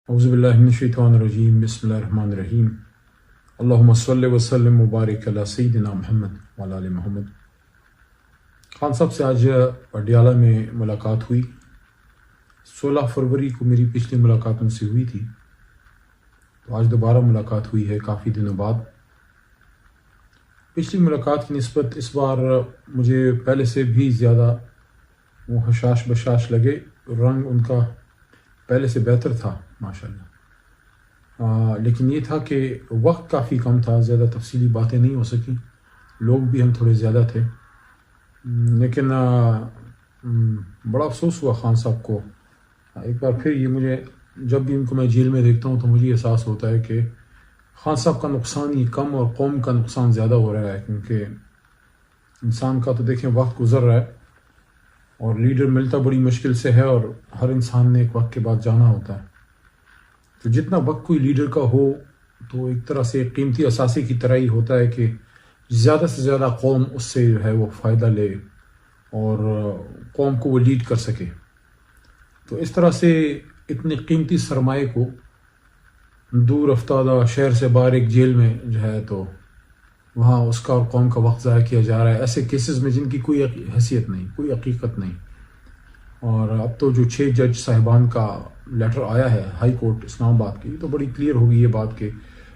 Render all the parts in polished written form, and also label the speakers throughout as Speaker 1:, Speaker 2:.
Speaker 1: اعوذ باللہ من الشیطان الرجیم بسم اللہ الرحمن الرحیم اللہم صلی وسلم مبارک علی سیدنا محمد وعلی آل محمد۔ خان صاحب سے آج پٹیالہ میں ملاقات ہوئی۔ 16 فروری کو میری پچھلی ملاقات ان سے ہوئی تھی، تو آج دوبارہ ملاقات ہوئی ہے کافی دنوں بعد۔ پچھلی ملاقات کی نسبت اس بار مجھے پہلے سے بھی زیادہ وہ حشاش بشاش لگے، رنگ ان کا پہلے سے بہتر تھا ماشاءاللہ۔ لیکن یہ تھا کہ وقت کافی کم تھا، زیادہ تفصیلی باتیں نہیں ہو سکیں، لوگ بھی ہم تھوڑے زیادہ تھے۔ لیکن بڑا افسوس ہوا خان صاحب کو۔ ایک بار پھر یہ مجھے جب بھی ان کو میں جیل میں دیکھتا ہوں تو مجھے احساس ہوتا ہے کہ خان صاحب کا نقصان ہی کم اور قوم کا نقصان زیادہ ہو رہا ہے، کیونکہ انسان کا تو دیکھیں وقت گزر رہا ہے اور لیڈر ملتا بڑی مشکل سے ہے، اور ہر انسان نے ایک وقت کے بعد جانا ہوتا ہے۔ تو جتنا وقت کوئی لیڈر کا ہو تو ایک طرح سے قیمتی اثاثے کی طرح ہی ہوتا ہے کہ زیادہ سے زیادہ قوم اس سے جو ہے وہ فائدہ لے اور قوم کو وہ لیڈ کر سکے۔ تو اس طرح سے اتنے قیمتی سرمایے کو دور افتادہ شہر سے باہر ایک جیل میں جو ہے تو وہاں اس کا اور قوم کا وقت ضائع کیا جا رہا ہے، ایسے کیسز میں جن کی کوئی حیثیت نہیں، کوئی حقیقت نہیں۔ اور اب تو جو 6 جج صاحبان کا لیٹر آیا ہے ہائی کورٹ اسلام آباد کی، تو بڑی کلیئر ہو گئی یہ بات کہ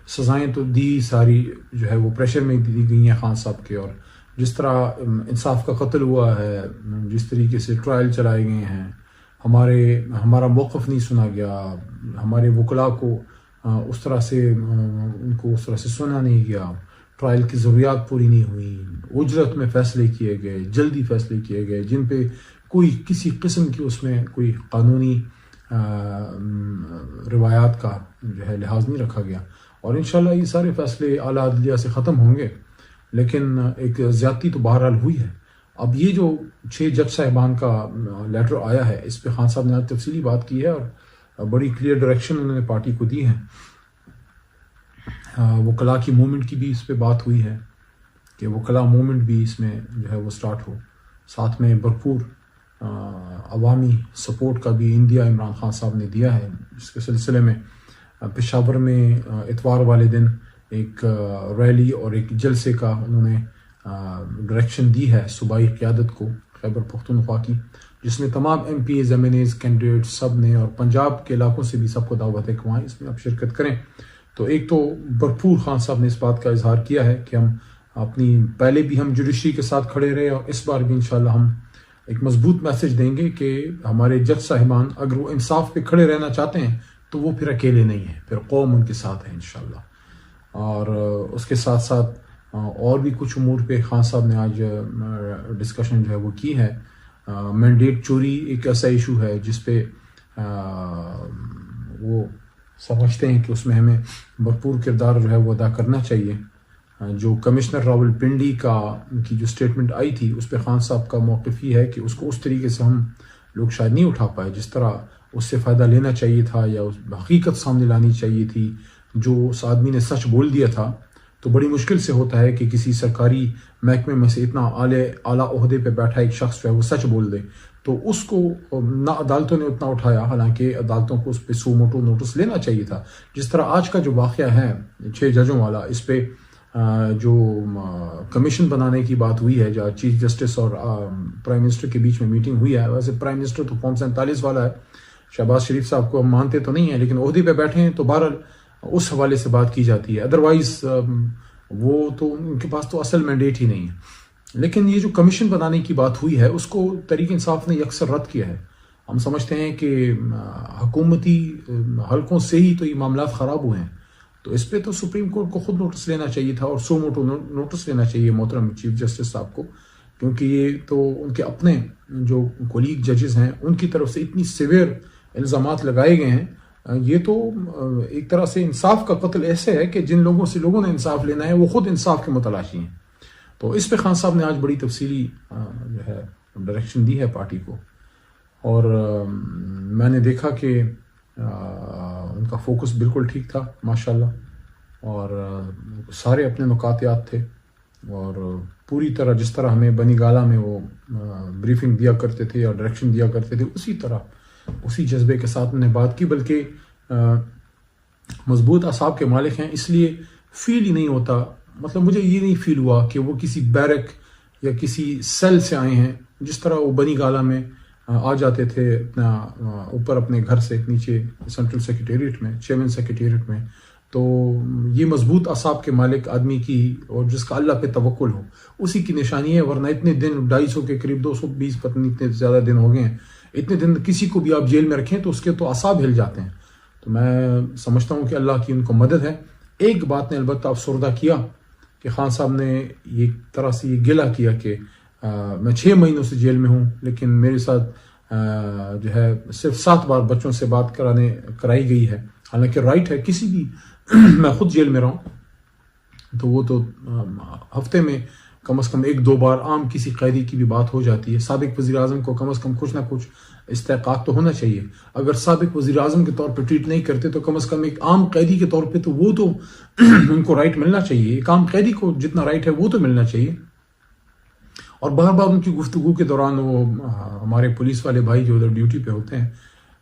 Speaker 1: سزائیں تو دی ساری جو ہے وہ پریشر میں دی گئی ہیں خان صاحب کے، اور جس طرح انصاف کا قتل ہوا ہے، جس طریقے سے ٹرائل چلائے گئے ہیں، ہمارا موقف نہیں سنا گیا، ہمارے وکلاء کو اس طرح سے ان کو اس طرح سے سنا نہیں گیا، ٹرائل کی ضروریات پوری نہیں ہوئی، اجرت میں فیصلے کیے گئے، جلدی فیصلے کیے گئے جن پہ کوئی کسی قسم کی اس میں کوئی قانونی روایات کا جو ہے لحاظ نہیں رکھا گیا۔ اور انشاءاللہ یہ سارے فیصلے اعلیٰ عدلیہ سے ختم ہوں گے، لیکن ایک زیادتی تو بہرحال ہوئی ہے۔ اب یہ جو 6 جج صاحبان کا لیٹر آیا ہے، اس پہ خان صاحب نے آج تفصیلی بات کی ہے اور بڑی کلیئر ڈائریکشن انہوں نے پارٹی کو دی ہے۔ وکلاء کی موومنٹ کی بھی اس پہ بات ہوئی ہے کہ وکلاء موومنٹ بھی اس میں جو ہے وہ سٹارٹ ہو، ساتھ میں بھرپور عوامی سپورٹ کا بھی عندیہ عمران خان صاحب نے دیا ہے۔ اس کے سلسلے میں پشاور میں اتوار والے دن ایک ریلی اور ایک جلسے کا انہوں نے ڈائریکشن دی ہے صوبائی قیادت کو خیبر پختونخوا کی، جس میں تمام M P As, M N As, candidate سب نے، اور پنجاب کے علاقوں سے بھی سب کو دعوت ہے کہ وہاں اس میں آپ شرکت کریں۔ تو ایک تو بھرپور خان صاحب نے اس بات کا اظہار کیا ہے کہ ہم اپنی پہلے بھی ہم جوڈیشری کے ساتھ کھڑے رہے، اور اس بار بھی انشاءاللہ ہم ایک مضبوط میسج دیں گے کہ ہمارے جج صاحبان اگر وہ انصاف پہ کھڑے رہنا چاہتے ہیں تو وہ پھر اکیلے نہیں ہیں، پھر قوم ان کے ساتھ ہے انشاءاللہ۔ اور اس کے ساتھ ساتھ اور بھی کچھ امور پہ خان صاحب نے آج ڈسکشن جو ہے وہ کی ہے۔ مینڈیٹ چوری ایک ایسا ایشو ہے جس پہ وہ سمجھتے ہیں کہ اس میں ہمیں بھرپور کردار جو ہے وہ ادا کرنا چاہیے۔ جو کمشنر راول پنڈی کی جو سٹیٹمنٹ آئی تھی، اس پہ خان صاحب کا موقف یہ ہے کہ اس کو اس طریقے سے ہم لوگ شاید نہیں اٹھا پائے جس طرح اس سے فائدہ لینا چاہیے تھا یا اس حقیقت سامنے لانی چاہیے تھی۔ جو اس آدمی نے سچ بول دیا تھا، تو بڑی مشکل سے ہوتا ہے کہ کسی سرکاری محکمے میں سے اتنا اعلیٰ عہدے پہ بیٹھا ایک شخص جو ہے وہ سچ بول دے، تو اس کو نہ عدالتوں نے اتنا اٹھایا، حالانکہ عدالتوں کو اس پہ سو موٹو نوٹس لینا چاہیے تھا۔ جس طرح آج کا جو واقعہ ہے 6 ججوں والا، اس پہ جو کمیشن بنانے کی بات ہوئی ہے، جو چیف جسٹس اور پرائم منسٹر کے بیچ میں میٹنگ ہوئی ہے، ویسے پرائم منسٹر تو فارم 47 والا ہے، شہباز شریف صاحب کو ہم مانتے تو نہیں ہیں، لیکن عہدے پہ بیٹھے ہیں تو بہرحال اس حوالے سے بات کی جاتی ہے، ادروائز وہ تو ان کے پاس تو اصل مینڈیٹ ہی نہیں ہے۔ لیکن یہ جو کمیشن بنانے کی بات ہوئی ہے، اس کو تحریک انصاف نے یکسر رد کیا ہے۔ ہم سمجھتے ہیں کہ حکومتی حلقوں سے ہی تو یہ معاملات خراب ہوئے ہیں، تو اس پہ تو سپریم کورٹ کو خود نوٹس لینا چاہیے تھا، اور سو موٹو نوٹس لینا چاہیے محترم چیف جسٹس صاحب کو، کیونکہ یہ تو ان کے اپنے جو کولیگ ججز ہیں ان کی طرف سے اتنی سیویئر الزامات لگائے گئے ہیں۔ یہ تو ایک طرح سے انصاف کا قتل ایسے ہے کہ جن لوگوں نے انصاف لینا ہے وہ خود انصاف کے متلاشی ہیں۔ تو اس پہ خان صاحب نے آج بڑی تفصیلی جو ہے ڈائریکشن دی ہے پارٹی کو، اور میں نے دیکھا کہ ان کا فوکس بالکل ٹھیک تھا ماشاءاللہ، اور سارے اپنے نکاتیات تھے، اور پوری طرح جس طرح ہمیں بنی گالہ میں وہ بریفنگ دیا کرتے تھے اور ڈائریکشن دیا کرتے تھے، اسی طرح اسی جذبے کے ساتھ انہوں نے بات کی، بلکہ مضبوط اعصاب کے مالک ہیں، اس لیے فیل ہی نہیں ہوتا، مطلب مجھے یہ نہیں فیل ہوا کہ وہ کسی بیرک یا کسی سیل سے آئے ہیں، جس طرح وہ بنی گالہ میں آ جاتے تھے اپنا اوپر اپنے گھر سے نیچے سینٹرل سیکریٹریٹ میں، چیئرمین سیکریٹریٹ میں. تو یہ مضبوط اعصاب کے مالک آدمی کی اور جس کا اللہ پہ توکل ہو اسی کی نشانی ہے. ورنہ اتنے دن 250 کے قریب 220 پتہ نہیں اتنے زیادہ دن ہو گئے ہیں، اتنے دن کسی کو بھی آپ جیل میں رکھیں تو اس کے تو اعصاب ہل جاتے ہیں. تو میں سمجھتا ہوں کہ اللہ کی ان کو مدد ہے. ایک بات نے البتہ افسردہ کیا کہ خان صاحب نے یہ طرح سے یہ گلہ کیا کہ میں 6 مہینوں سے جیل میں ہوں، لیکن میرے ساتھ جو ہے صرف 7 بار بچوں سے بات کرائی گئی ہے. حالانکہ رائٹ ہے کسی بھی میں خود جیل میں رہا ہوں تو وہ تو ہفتے میں کم از کم 1-2 بار عام کسی قیدی کی بھی بات ہو جاتی ہے. سابق وزیر اعظم کو کم از کم کچھ نہ کچھ استحقاق تو ہونا چاہیے. اگر سابق وزیر اعظم کے طور پہ ٹریٹ نہیں کرتے تو کم از کم ایک عام قیدی کے طور پہ تو وہ تو ان کو رائٹ ملنا چاہیے. ایک عام قیدی کو جتنا رائٹ ہے وہ تو ملنا چاہیے. اور بار بار ان کی گفتگو کے دوران وہ ہمارے پولیس والے بھائی جو ادھر ڈیوٹی پہ ہوتے ہیں،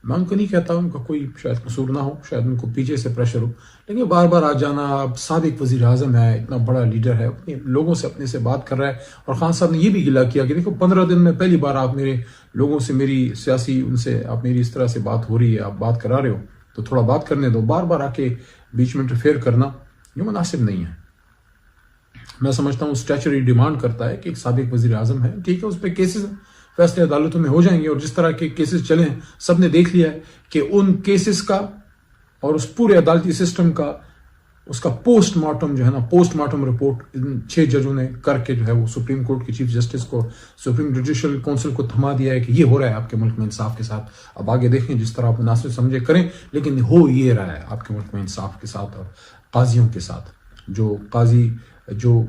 Speaker 1: میں ان کو نہیں کہتا ان کا کوئی شاید قصور نہ ہو، شاید ان کو پیچھے سے پریشر ہو، لیکن بار بار آ جانا. اب سابق وزیر اعظم ہے، اتنا بڑا لیڈر ہے، اپنے لوگوں سے اپنے سے بات کر رہا ہے. اور خان صاحب نے یہ بھی گلہ کیا کہ دیکھو 15 دن میں پہلی بار آپ میرے لوگوں سے میری سیاسی ان سے آپ میری اس طرح سے بات ہو رہی ہے، آپ بات کرا رہے ہو تو تھوڑا بات کرنے دو. بار بار آ کے بیچ میں انٹرفیئر کرنا یہ مناسب نہیں ہے. میں سمجھتا ہوں اسٹیچوری ڈیمانڈ کرتا ہے کہ ایک سابق وزیر اعظم ہے، ٹھیک ہے، اس پہ کیسز فیصلے عدالتوں میں ہو جائیں گے. اور جس طرح کے کیسز چلے ہیں سب نے دیکھ لیا ہے کہ ان کیسز کا اور اس پورے عدالتی سسٹم کا اس کا پوسٹ مارٹم جو ہے نا، پوسٹ مارٹم رپورٹ ان 6 ججوں نے کر کے جو ہے وہ سپریم کورٹ کے چیف جسٹس کو، سپریم جوڈیشل کونسل کو تھما دیا ہے کہ یہ ہو رہا ہے آپ کے ملک میں انصاف کے ساتھ. اب آگے دیکھیں جس طرح آپ مناسب سمجھے کریں، لیکن ہو یہ رہا ہے آپ کے ملک میں انصاف کے ساتھ اور قاضیوں کے ساتھ. جو قاضی جو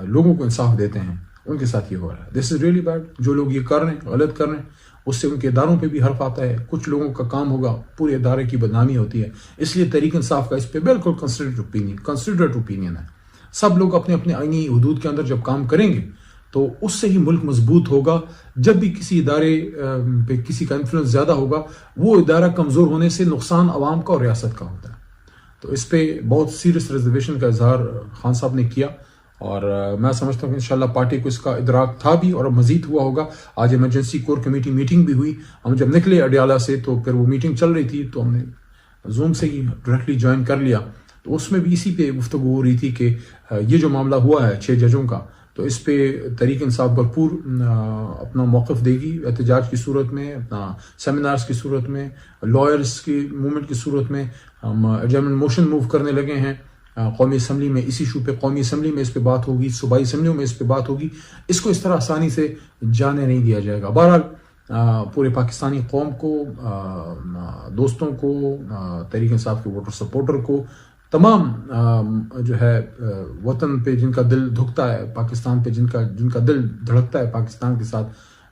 Speaker 1: لوگوں کو انصاف دیتے ہیں ان کے ساتھ یہ ہو رہا ہے. دس از ریئلی بیڈ. جو لوگ یہ کر رہے ہیں، غلط کر رہے ہیں، اس سے ان کے اداروں پہ بھی حرف آتا ہے. کچھ لوگوں کا کام ہوگا، پورے ادارے کی بدنامی ہوتی ہے. اس لیے تحریک انصاف کا اس پہ بالکل کنسیڈرڈ اوپینین ہے. سب لوگ اپنے اپنے آئینی حدود کے اندر جب کام کریں گے تو اس سے ہی ملک مضبوط ہوگا. جب بھی کسی ادارے پہ کسی کا انفلوئنس زیادہ ہوگا، وہ ادارہ کمزور ہونے سے نقصان عوام کا اور ریاست کا ہوتا ہے. تو اس پہ بہت سیریس ریزرویشن کا اظہار خان صاحب نے کیا، اور میں سمجھتا ہوں کہ انشاءاللہ پارٹی کو اس کا ادراک تھا بھی اور مزید ہوا ہوگا. آج ایمرجنسی کور کمیٹی میٹنگ بھی ہوئی. ہم جب نکلے اڈیالہ سے تو پھر وہ میٹنگ چل رہی تھی تو ہم نے زوم سے ہی ڈائریکٹلی جوائن کر لیا. تو اس میں بھی اسی پہ گفتگو ہو رہی تھی کہ یہ جو معاملہ ہوا ہے 6 ججوں کا، تو اس پہ تحریک انصاف بھرپور اپنا موقف دے گی، احتجاج کی صورت میں، اپنا سیمینارز کی صورت میں، لائرز کی موومنٹ کی صورت میں. ہم ایڈجرنمنٹ موشن موو کرنے لگے ہیں قومی اسمبلی میں. اس ایشو پہ قومی اسمبلی میں اس پہ بات ہوگی، صوبائی اسمبلیوں میں اس پہ بات ہوگی. اس کو اس طرح آسانی سے جانے نہیں دیا جائے گا. بہرحال پورے پاکستانی قوم کو، دوستوں کو، تحریک انصاف کے ووٹر سپورٹر کو، تمام جو ہے وطن پہ جن کا دل دھکتا ہے، پاکستان پہ جن کا دل دھڑکتا ہے پاکستان کے ساتھ،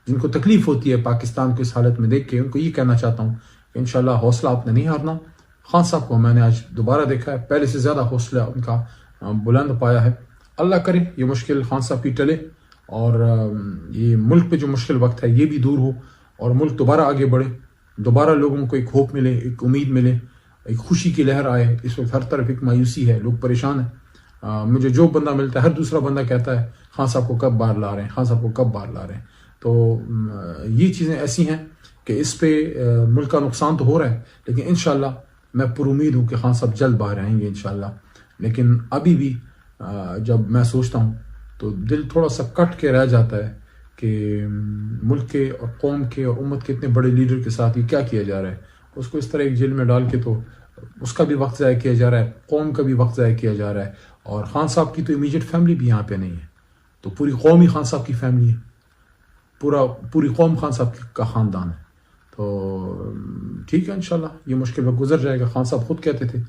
Speaker 1: جن کو تکلیف ہوتی ہے پاکستان کو اس حالت میں دیکھ کے، ان کو یہ کہنا چاہتا ہوں کہ انشاءاللہ حوصلہ آپ نے نہیں ہارنا. خان صاحب کو میں نے آج دوبارہ دیکھا ہے، پہلے سے زیادہ حوصلہ ان کا بلند پایا ہے. اللہ کرے یہ مشکل خان صاحب کی ٹلے اور یہ ملک پہ جو مشکل وقت ہے یہ بھی دور ہو اور ملک دوبارہ آگے بڑھے، دوبارہ لوگوں کو ایک ہوپ ملے، ایک امید ملے، ایک خوشی کی لہر آئے. اس وقت ہر طرف ایک مایوسی ہے، لوگ پریشان ہیں. مجھے جو بندہ ملتا ہے ہر دوسرا بندہ کہتا ہے خان صاحب کو کب باہر لا رہے ہیں، خان صاحب کو کب باہر لا رہے ہیں. تو یہ چیزیں ایسی ہیں کہ اس پہ ملک کا نقصان تو ہو رہا ہے، لیکن انشاءاللہ میں پر امید ہوں کہ خان صاحب جلد باہر آئیں گے انشاءاللہ. لیکن ابھی بھی جب میں سوچتا ہوں تو دل تھوڑا سا کٹ کے رہ جاتا ہے کہ ملک کے اور قوم کے اور امت کے اتنے بڑے لیڈر کے ساتھ یہ کیا کیا جا رہا ہے. اس کو اس طرح ایک جیل میں ڈال کے تو اس کا بھی وقت ضائع کیا جا رہا ہے، قوم کا بھی وقت ضائع کیا جا رہا ہے. اور خان صاحب کی تو امیجیٹ فیملی بھی یہاں پہ نہیں ہے، تو پوری قوم ہی خان صاحب کی فیملی ہے، پوری قوم خان صاحب کا خاندان ہے. تو ٹھیک ہے انشاءاللہ یہ مشکل وقت گزر جائے گا. خان صاحب خود کہتے تھے،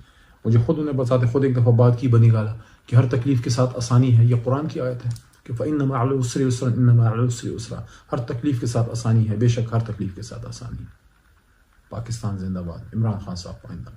Speaker 1: مجھے خود انہیں بتاتے، خود ایک دفعہ بات کی بنی گالا کہ ہر تکلیف کے ساتھ آسانی ہے. یہ قرآن کی آیت ہے کہ فَإِنَّ مَعَ الْعُسْرِ يُسْرًا إِنَّ مَعَ الْعُسْرِ يُسْرًا. ہر تکلیف کے ساتھ آسانی ہے، بے شک ہر تکلیف کے ساتھ آسانی ہے. پاکستان زندہ باد. عمران خان صاحب پائندہ.